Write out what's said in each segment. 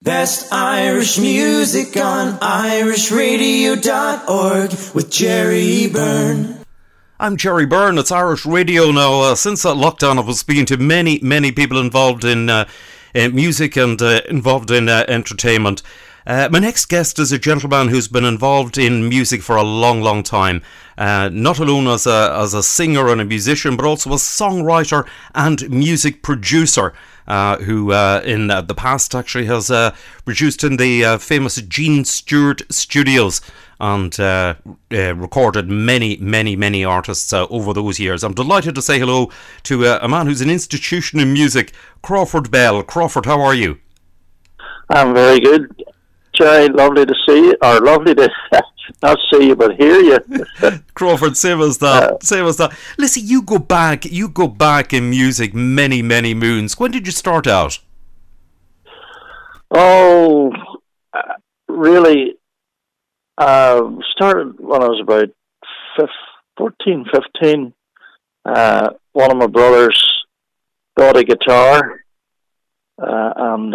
Best Irish music on irishradio.org with Jerry Byrne. I'm Jerry Byrne. It's Irish Radio now. Since that lockdown, I've been speaking to many people involved in music and involved in entertainment. My next guest is a gentleman who's been involved in music for a long time. Not alone as a singer and a musician, but also a songwriter and music producer. Who in the past actually has produced in the famous Gene Stewart Studios and recorded many artists over those years. I'm delighted to say hello to a man who's an institution in music, Crawford Bell. Crawford, how are you? I'm very good, Jerry. Lovely to see you, or lovely to not see you but hear you. Crawford, same as that. Listen, you go back in music many moons. When did you start out? Oh, really started when I was about 14, 15. One of my brothers bought a guitar, and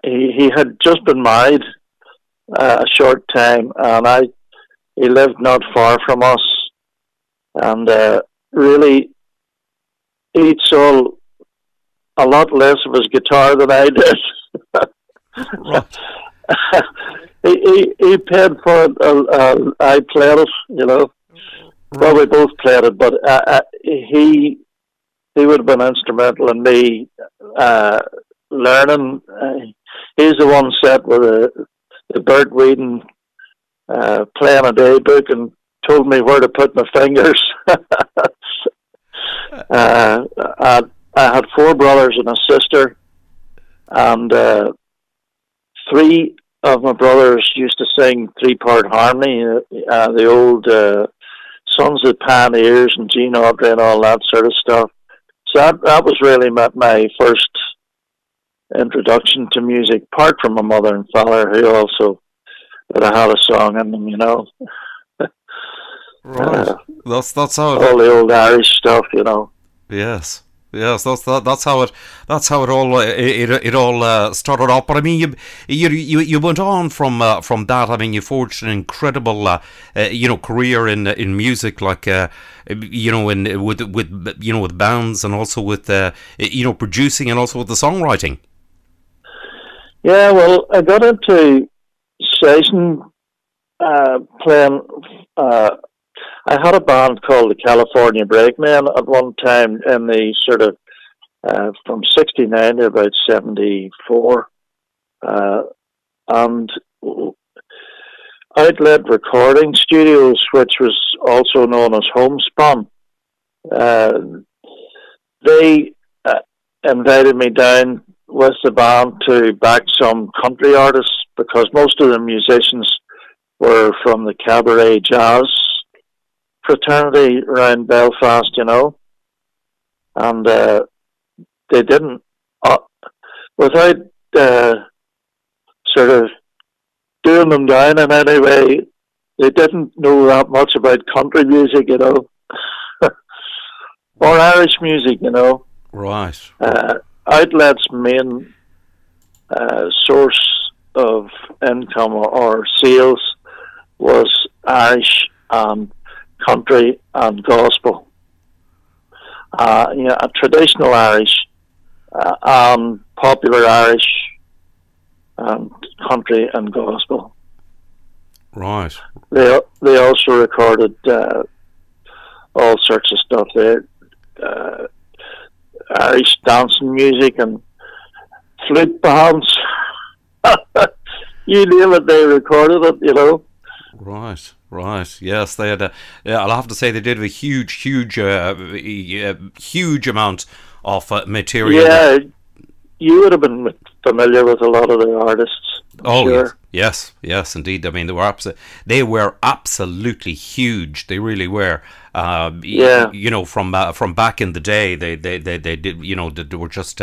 he had just been married a short time, and he lived not far from us, and really he'd sold a lot less of his guitar than I did. Right. he paid for it. I played it, Right. Well, we both played it, but he would have been instrumental in me learning. He's the one set with the Bert Whedon playing a day book and told me where to put my fingers. I had 4 brothers and a sister, and 3 of my brothers used to sing 3-part harmony, the old Sons of Pioneers and Gene Audrey and all that sort of stuff. So that was really my first introduction to music, apart from my mother and father, who also would have had a song in them, Right. That's how all the old Irish stuff, Yes, that's how it all started off. But I mean, you went on from that. I mean, you forged an incredible career in music, like with bands, and also with producing, and also with the songwriting. Yeah, well, I got into session playing. I had a band called the California Brakemen at one time in the sort of from 69 to about 74. And Outlet Recording Studios, which was also known as Homespun, they invited me down with the band to back some country artists, because most of the musicians were from the cabaret jazz fraternity around Belfast, and they didn't, without sort of doing them down in any way, they didn't know that much about country music, or Irish music, Right. Outlet's main source of income or sales was Irish and country and gospel. Traditional Irish and popular Irish and country and gospel. Right. They also recorded all sorts of stuff there. Irish dancing music and flute bands. You name it, they recorded it, Right. Yes, they had. I'll have to say they did a huge amount of material. Yeah, you would have been familiar with a lot of the artists. Oh, sure. yes, indeed. I mean, they were absolutely huge. They really were. From back in the day, they did. They were just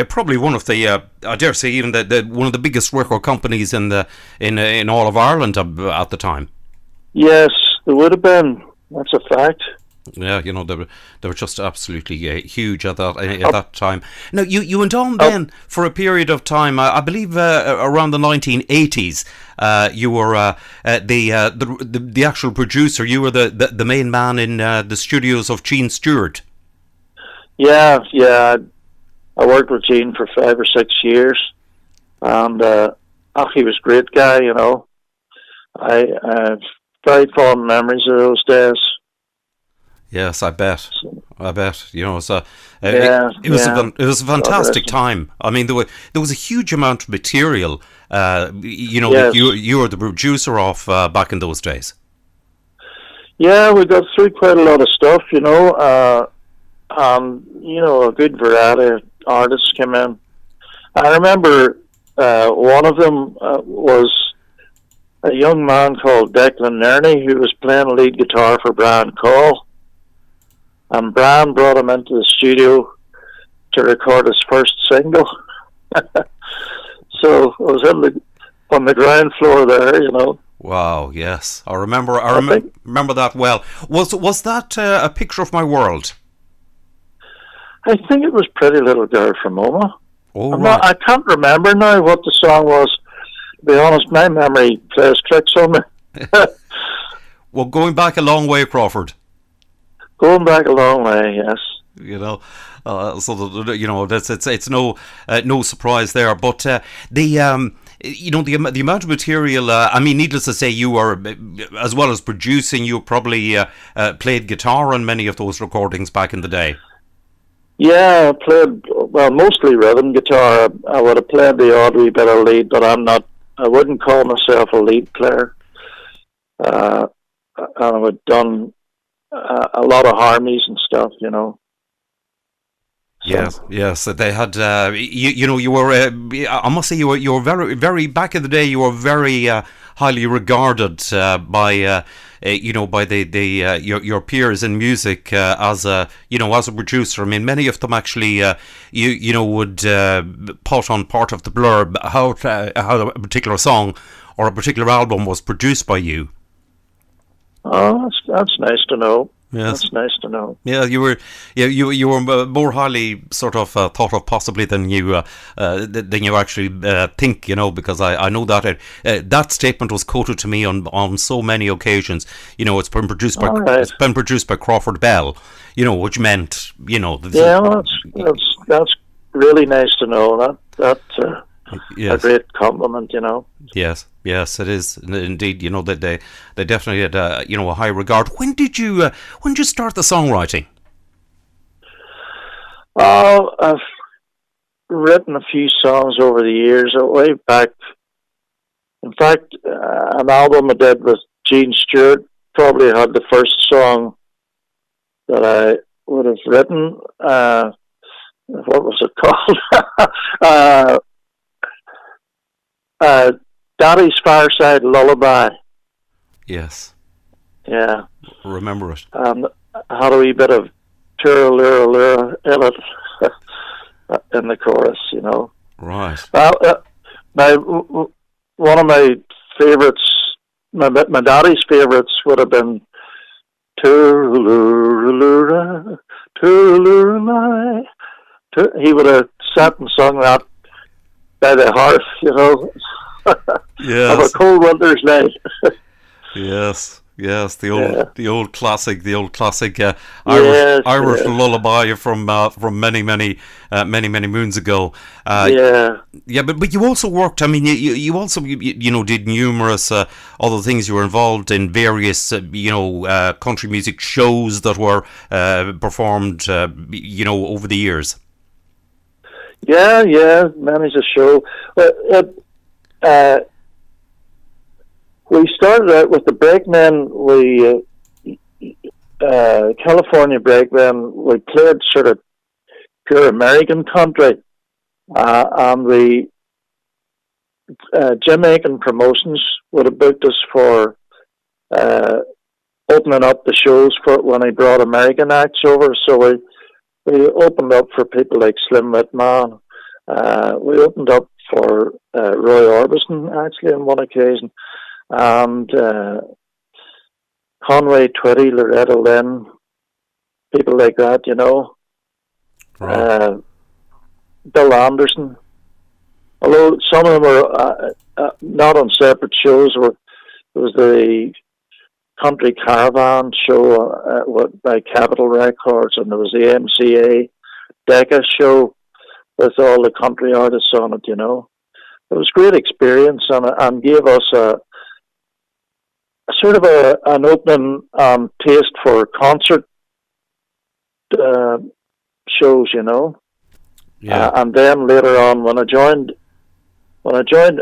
probably one of the I dare say even the one of the biggest record companies in all of Ireland at the time. Yes, there would have been. That's a fact. Yeah, they were just absolutely huge at that time. Now, you went on then for a period of time. I believe around the 1980s. You were the actual producer. You were the main man in the studios of Gene Stewart. Yeah. I worked with Gene for 5 or 6 years, and he was a great guy. I have very fond memories of those days. Yes, I bet. It was a fantastic time. I mean, there was a huge amount of material. That you were the producer of back in those days. Yeah, we got through quite a lot of stuff. A good variety of artists came in. I remember one of them was a young man called Declan Nerney, who was playing lead guitar for Brian Call. And Brian brought him into the studio to record his first single. So I was on the ground floor there, Wow, yes. I remember that well. Was that a picture of my world? I think it was Pretty Little Girl from Oma. Oh, right. I can't remember now what the song was. To be honest, my memory plays tricks on me. Well, going back a long way, Crawford. Going back a long way, yes. It's no surprise there. But the amount of material. I mean, needless to say, you were, as well as producing, you probably played guitar on many of those recordings back in the day. Yeah, I played mostly rhythm guitar. I would have played the odd wee bit of lead, but I wouldn't call myself a lead player. And I would done a lot of harmonies and stuff, So. Yes. They had. You were. I must say, you were very, very back in the day. You were very highly regarded by your peers in music as a producer. I mean, many of them actually would put on part of the blurb how a particular song or a particular album was produced by you. Oh, that's nice to know. Yes. That's nice to know. Yeah, you were more highly sort of thought of possibly than you actually think, because I know that that statement was quoted to me on so many occasions. It's been produced by Crawford Bell, which meant that's really nice to know. That's a great compliment, Yes, it is indeed. That they definitely had a high regard. When did you start the songwriting? I've written a few songs over the years, way back. In fact, an album I did with Gene Stewart probably had the first song that I would have written. What was it called? Daddy's Fireside Lullaby. Yes. Yeah. Remember it. I had a wee bit of Lura in it in the chorus, Right. One of my favourites, my daddy's favourites would have been Lura. He would have sat and sung that by the hearth, Yes. of a cold winter's night. Yes, the old classic, Irish lullaby from many moons ago. But you also worked. I mean, you also did numerous other things. You were involved in various country music shows that were performed over the years. Yeah, managed a show. We started out with the Breakmen. California Breakmen. We played sort of pure American country, and the Jamaican promotions would have booked us for opening up the shows for when they brought American acts over. So we opened up for people like Slim Whitman. We opened up for Roy Orbison, actually, on one occasion. And Conway Twitty, Loretta Lynn, people like that, you know. Right. Bill Anderson. Although some of them were not on separate shows. There was the Country Caravan show by Capitol Records, and there was the MCA Decca show with all the country artists on it, you know. It was a great experience, and gave us a sort of an open taste for concert shows, you know. Yeah. And then later on, when I joined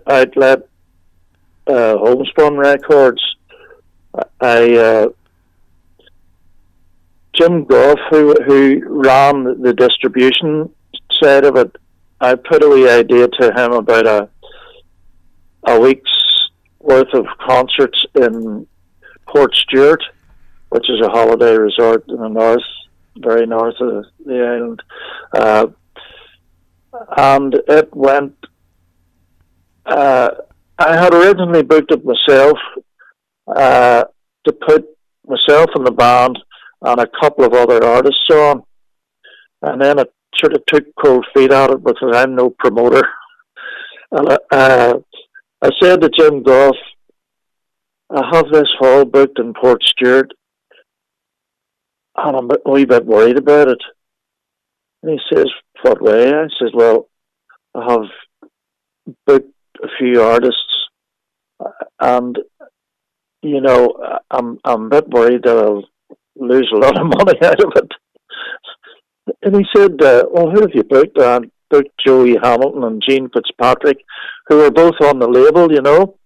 Outlet Homespun Records, Jim Goff, who ran the distribution side of it, I put a wee idea to him about a week's worth of concerts in Port Stewart, which is a holiday resort in the north, very north of the island. And it went, I had originally booked it myself to put myself in the band and a couple of other artists on, and then it sort of took cold feet at it because I'm no promoter. And I said to Jim Goff, I have this hall booked in Port Stewart, and I'm a wee bit worried about it. And he says, what way? I says, well, I have booked a few artists, and, you know, I'm a bit worried that I'll lose a lot of money out of it. And he said, well, who have you booked? I booked Joey Hamilton and Gene Fitzpatrick, who were both on the label, you know.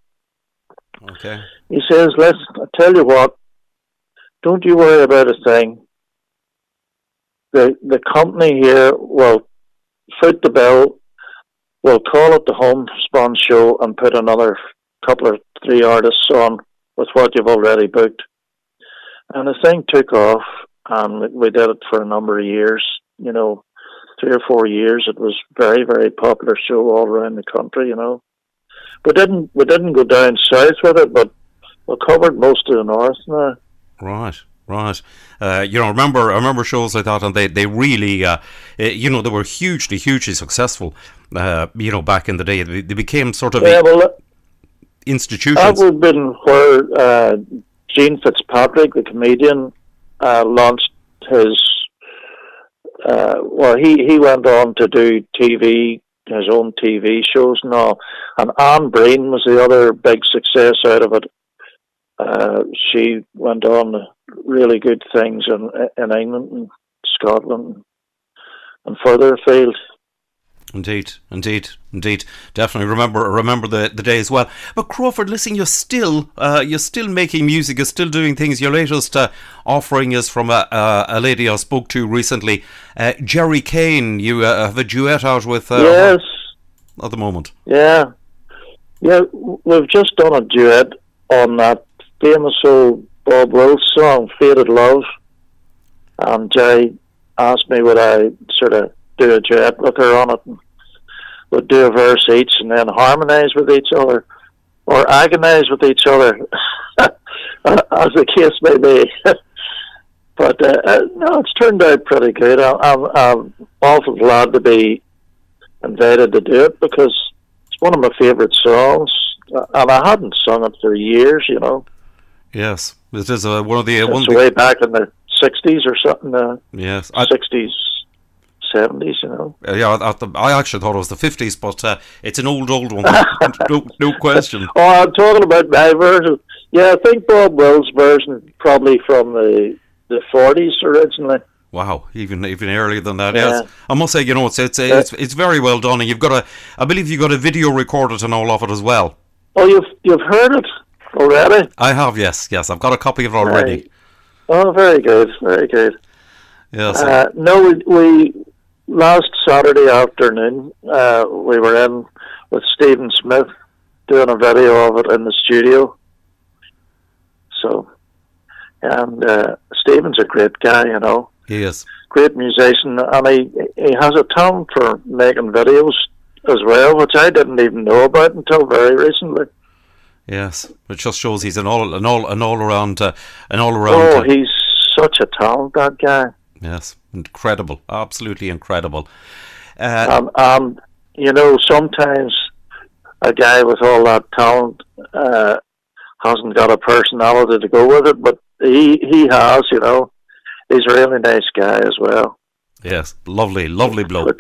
Okay. He says, I tell you what, don't you worry about a thing. The company here will foot the bill, will call it the Homespun Show and put another couple or three artists on with what you've already booked. And the thing took off, and we did it for a number of years, you know, 3 or 4 years. It was very, very popular show all around the country, you know. We didn't go down south with it, but we covered most of the north now. Right. You know, I remember shows like that, and they really, you know, they were hugely successful. You know, back in the day, they became sort of institutions. That would have been where Gene Fitzpatrick, the comedian, launched his. Well, he went on to do TV, his own TV shows and all. And Anne Breen was the other big success out of it. She went on to really good things in England and Scotland and further afield. Indeed. Definitely remember the day as well. But Crawford, listen, you're still making music. You're still doing things. Your latest offering is from a lady I spoke to recently, Jerry Kane. You have a duet out with yes at the moment. Yeah. We've just done a duet on that famous old Bob Wills song, Faded Love. And Jerry asked me would I sort of do a duet with her on it, and would do a verse each and then harmonise with each other or agonise with each other as the case may be. But no, it's turned out pretty good. I'm awful glad to be invited to do it because it's one of my favourite songs, and I hadn't sung it for years, you know. Yes, it is one of the it's way back in the 60s or something. Yes, 60s. 70s, you know. Yeah, I actually thought it was the 50s, but it's an old one. no question. Oh, I'm talking about my version. Yeah, I think Bob Wills' version probably from the 40s originally. Wow, even earlier than that. Yeah. Yes, I must say, you know, it's very well done, and I believe you've got a video recorded and all of it as well. Oh, you've heard it already? I have, yes, I've got a copy of it already. Right. Oh, very good. Yes. No, we last Saturday afternoon, we were in with Stephen Smith doing a video of it in the studio. So, and Stephen's a great guy, you know. He is. Great musician, and he has a talent for making videos as well, which I didn't even know about until very recently. Yes, it just shows he's an all around. Oh, he's such a talent, that guy. Yes, incredible, absolutely incredible. You know, sometimes a guy with all that talent hasn't got a personality to go with it, but he has. You know, he's a really nice guy as well. Yes, lovely bloke.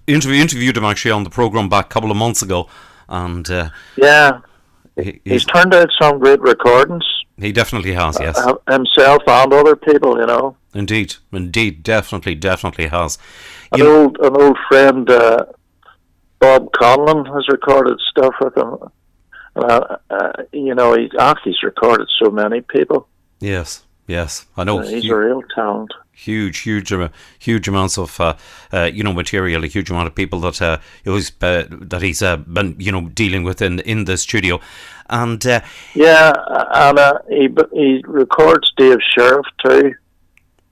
Interviewed him actually on the program back a couple of months ago, and he's turned out some great recordings. He definitely has, yes. Himself and other people, you know. Indeed, definitely has. An old friend, Bob Conlon, has recorded stuff with him. You know, he's recorded so many people. Yes, I know. He's a real talent. Huge amounts of material, a huge amount of people that he's been dealing with in the studio, and he records Dave Sheriff too,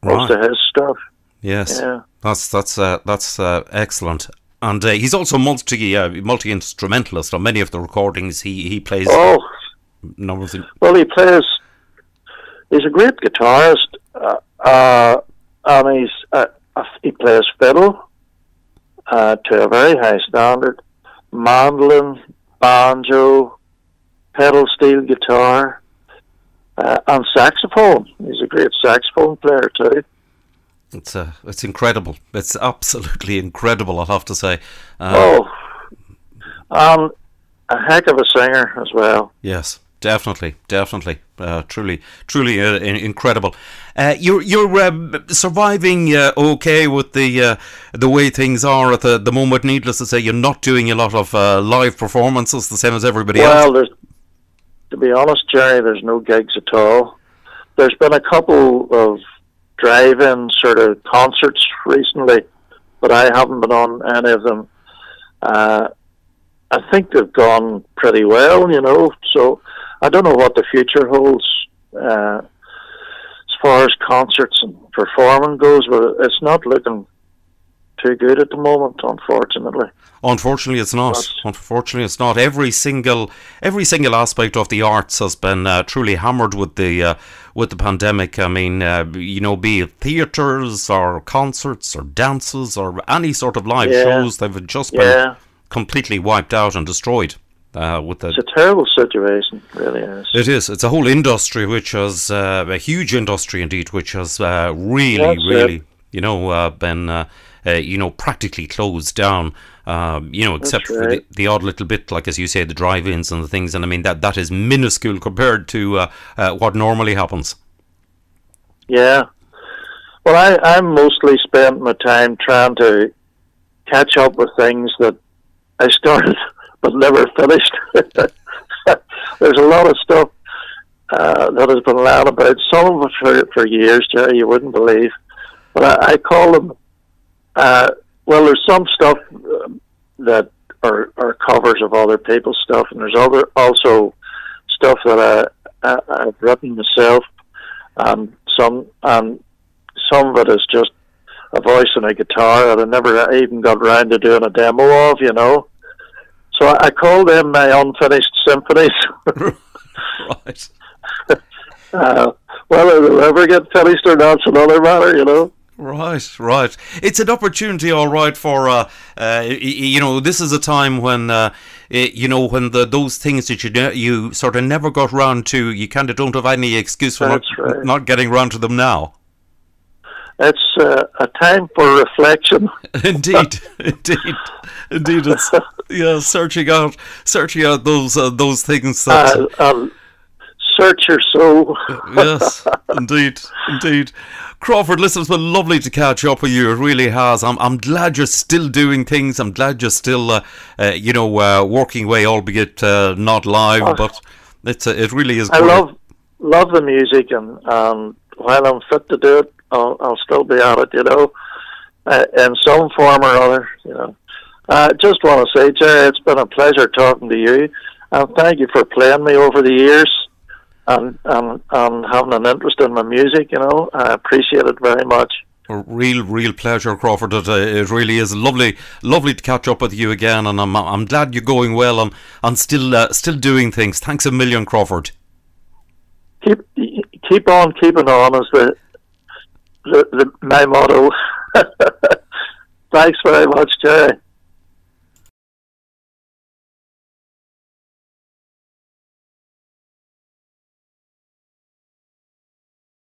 most of his stuff. Yes, that's excellent, and he's also multi instrumentalist on many of the recordings. He plays. Well, he plays. He's a great guitarist. And he plays fiddle to a very high standard, mandolin, banjo, pedal steel guitar, and saxophone. He's a great saxophone player too. It's incredible. It's absolutely incredible, I'll have to say. And a heck of a singer as well. Yes. Definitely. Truly incredible. You're surviving okay with the way things are at the moment. Needless to say, you're not doing a lot of live performances, the same as everybody else. Well, to be honest, Jerry, there's no gigs at all. There's been a couple of drive-in sort of concerts recently, but I haven't been on any of them. I think they've gone pretty well, you know, so I don't know what the future holds as far as concerts and performing goes, but it's not looking too good at the moment, unfortunately. Unfortunately, it's not. Every single aspect of the arts has been truly hammered with the pandemic. I mean, be it theatres or concerts or dances or any sort of live shows, they've just been completely wiped out and destroyed. It's a terrible situation, it really is. It is. It's a whole industry which has a huge industry indeed, which has really been practically closed down. Except for the odd little bit, like as you say, the drive-ins and the things. And I mean that is minuscule compared to what normally happens. Yeah. Well, I mostly spent my time trying to catch up with things that I started but never finished. There's a lot of stuff that has been lying about. Some of it for years, Jerry, you wouldn't believe. But I call them, there's some stuff that are covers of other people's stuff, and there's also stuff that I've written myself, and some of it is just a voice and a guitar that I never even got around to doing a demo of, you know. So I call them my unfinished symphonies. Right. Whether they'll ever get finished or not's another matter, you know. Right. It's an opportunity, all right, for this is a time when when those things that you sort of never got round to, you kind of don't have any excuse for not getting round to them now. It's a time for reflection. Indeed. It's searching out those things that search your soul. Yes, indeed. Crawford, listen, it's been lovely to catch up with you. It really has. I'm glad you're still doing things. I'm glad you're still working away, albeit not live. But it really is. I love the music, and while I'm fit to do it, I'll still be at it, you know, in some form or other, you know. I just want to say, Jerry, it's been a pleasure talking to you, and thank you for playing me over the years and having an interest in my music, you know. I appreciate it very much. A real pleasure, Crawford. It really is lovely to catch up with you again, and I'm glad you're going well and still doing things. Thanks a million, Crawford. Keep on keeping on, my motto. Thanks very much, Jerry.